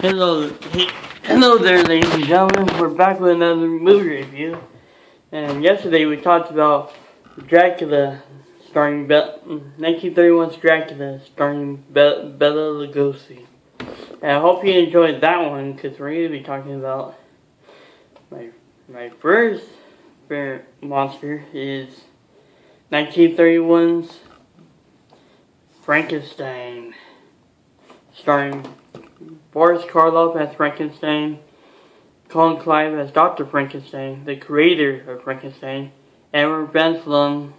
Hello, hello there, ladies and gentlemen. We're back with another movie review. And yesterday we talked about Dracula, starring 1931's Dracula, starring Bela Lugosi. And I hope you enjoyed that one, because we're going to be talking about my first favorite monster is 1931's Frankenstein, starring Boris Karloff as Frankenstein, Colin Clive as Dr. Frankenstein, the creator of Frankenstein, Edward Benslum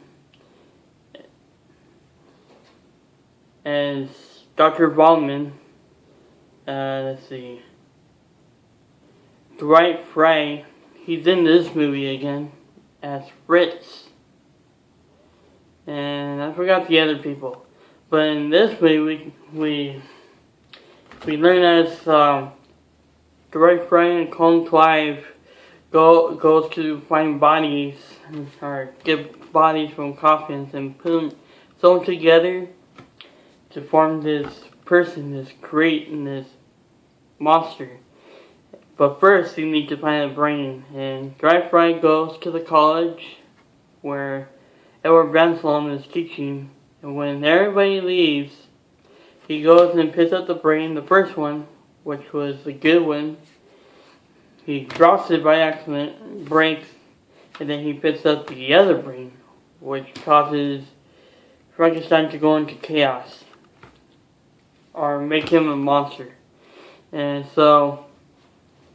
as Dr. Ballman, let's see, Dwight Frye, he's in this movie again, as Fritz, and I forgot the other people, but in this movie we learn as Dwight Frye and Colin Clive goes to find bodies, or get bodies from coffins and sew them together to form this person, this this monster. But first, you need to find a brain, and Dwight Frye goes to the college where Edward Benslum is teaching, and when everybody leaves, he goes and picks up the brain, the first one, which was the good one. He drops it by accident, breaks, and then he picks up the other brain, which causes Frankenstein to go into chaos, or make him a monster. And so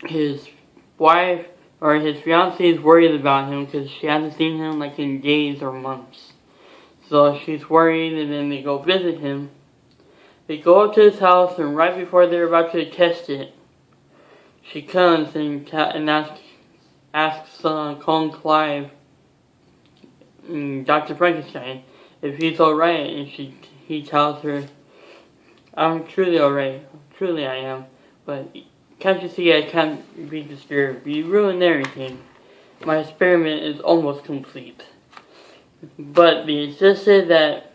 his wife, or his fiancée, is worried about him because she hasn't seen him like in days or months. So she's worried, and then they go visit him. They go up to his house, and right before they're about to test it, she comes and asks Colin Clive, Dr. Frankenstein, if he's alright, and he tells her, I'm truly alright, truly I am, but can't you see I can't be disturbed? You ruined everything. My experiment is almost complete. But they insisted that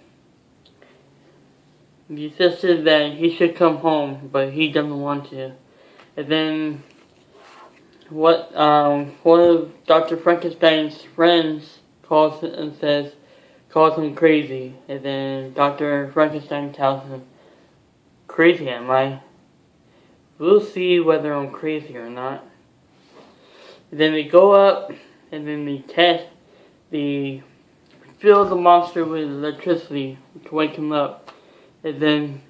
he should come home, but he doesn't want to. And then one of Dr. Frankenstein's friends calls him crazy, and then Dr. Frankenstein tells him, crazy am I? We'll see whether I'm crazy or not. And then they go up, and then they fill the monster with electricity to wake him up. And then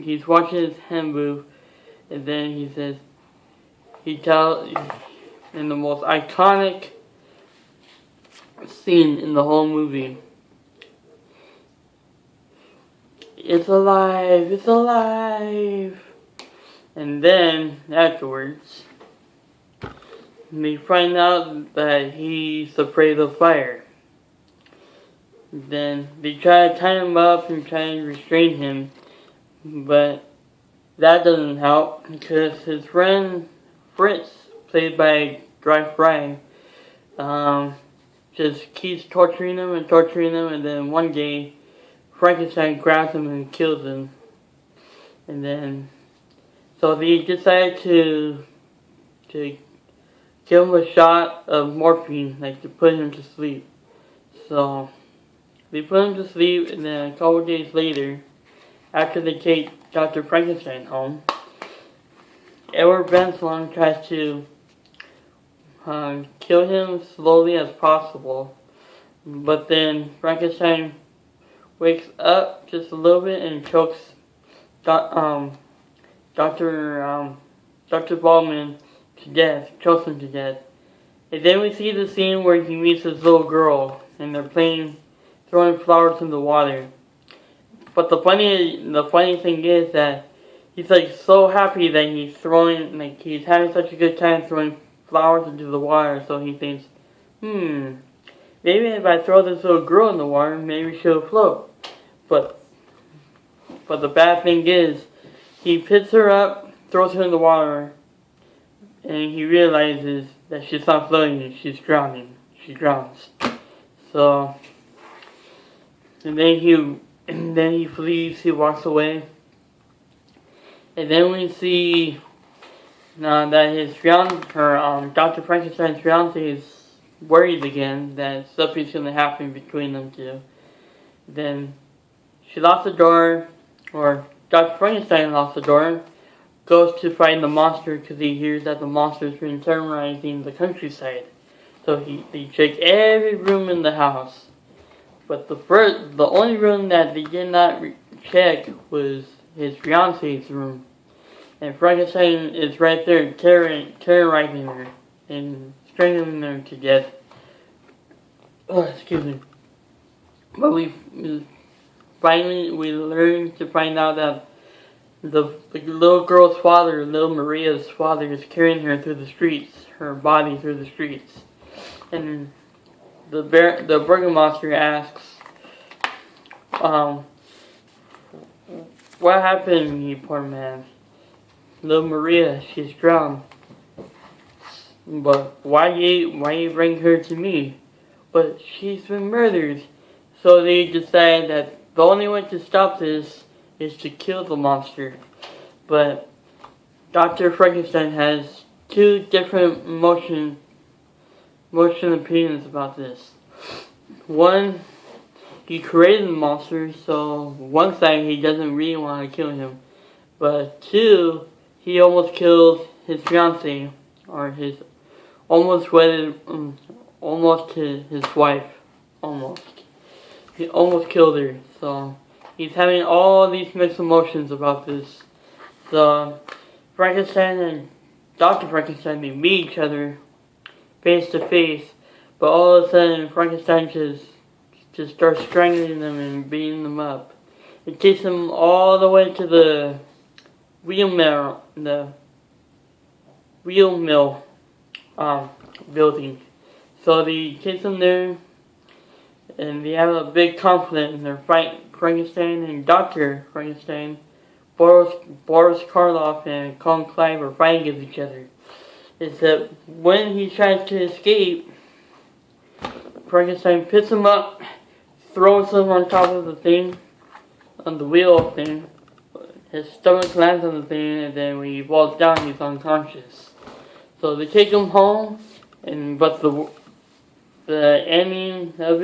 he's watching his hand move, and then he tells, in the most iconic scene in the whole movie, it's alive, it's alive. And then afterwards, they find out that he's afraid of fire. Then they try to tie him up and try to restrain him, but that doesn't help because his friend Fritz, played by Dwight Frye, just keeps torturing him, and then one day Frankenstein grabs him and kills him. And then so they decide to give him a shot of morphine, like to put him to sleep. So they put him to sleep, and then a couple days later, after they take Dr. Frankenstein home, Edward Benslum tries to kill him slowly as possible, but then Frankenstein wakes up just a little bit and chokes Dr. Ballman to death, chokes him to death. And then we see the scene where he meets his little girl, and they're throwing flowers in the water. But the funny thing is that he's like so happy that he's having such a good time throwing flowers into the water, so he thinks, maybe if I throw this little girl in the water, maybe she'll float. But the bad thing is, he picks her up, throws her in the water, and he realizes that she's not floating, she's drowning. She drowns. So, and then he flees, he walks away. And then we see that his Dr. Frankenstein's fiance is worried again that something's gonna happen between them two. Then she locks the door, or Dr. Frankenstein locks the door, goes to find the monster because he hears that the monster's been terrorizing the countryside. So they check every room in the house. But the only room that they did not check was his fiance's room. And Frankenstein is right there terrorizing her and strangling her to death. Oh, excuse me. But we learn to find out that the little girl's father, little Maria's father, is carrying her through the streets, her body through the streets. And the burger monster asks, what happened, you poor man? Little Maria, she's drowned. But why you bring her to me? But she's been murdered. So they decide that the only way to stop this is to kill the monster. But Dr. Frankenstein has two different motion opinions about this. One, he created the monster, so one side he doesn't really want to kill him. But two, he almost killed his fiancée, or his almost his wife. He almost killed her. So he's having all these mixed emotions about this. So Frankenstein and Dr. Frankenstein, they meet each other face to face, but all of a sudden Frankenstein just starts strangling them and beating them up. It takes them all the way to the wheel mill building. So they take them there, and they have a big conflict, and they're fighting. Frankenstein and Dr. Frankenstein, Boris Karloff and Clive are fighting against each other. Except when he tries to escape, Frankenstein picks him up, throws him on top of the thing, on the wheel thing. His stomach lands on the thing, and then when he falls down, he's unconscious. So they take him home, but the ending of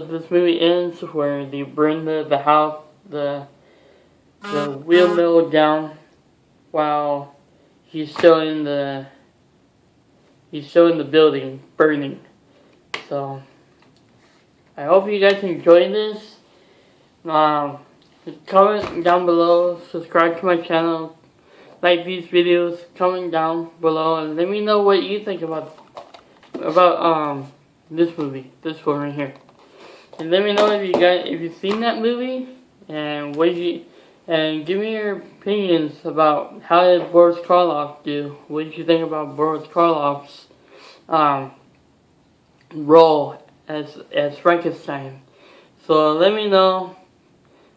this movie ends where they burn the house, the wheel mill down, while he's still in the building, burning. So I hope you guys enjoyed this. Comment down below, subscribe to my channel, like these videos, comment down below, and let me know what you think about this movie, this one right here. And let me know if you've seen that movie, and give me your opinions about how did Boris Karloff do. What did you think about Boris Karloff's role as Frankenstein? So let me know.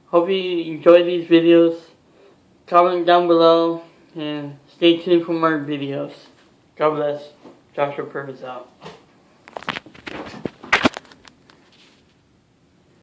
Hope you enjoy these videos. Comment down below and stay tuned for more videos. God bless. Joshua Purvis out.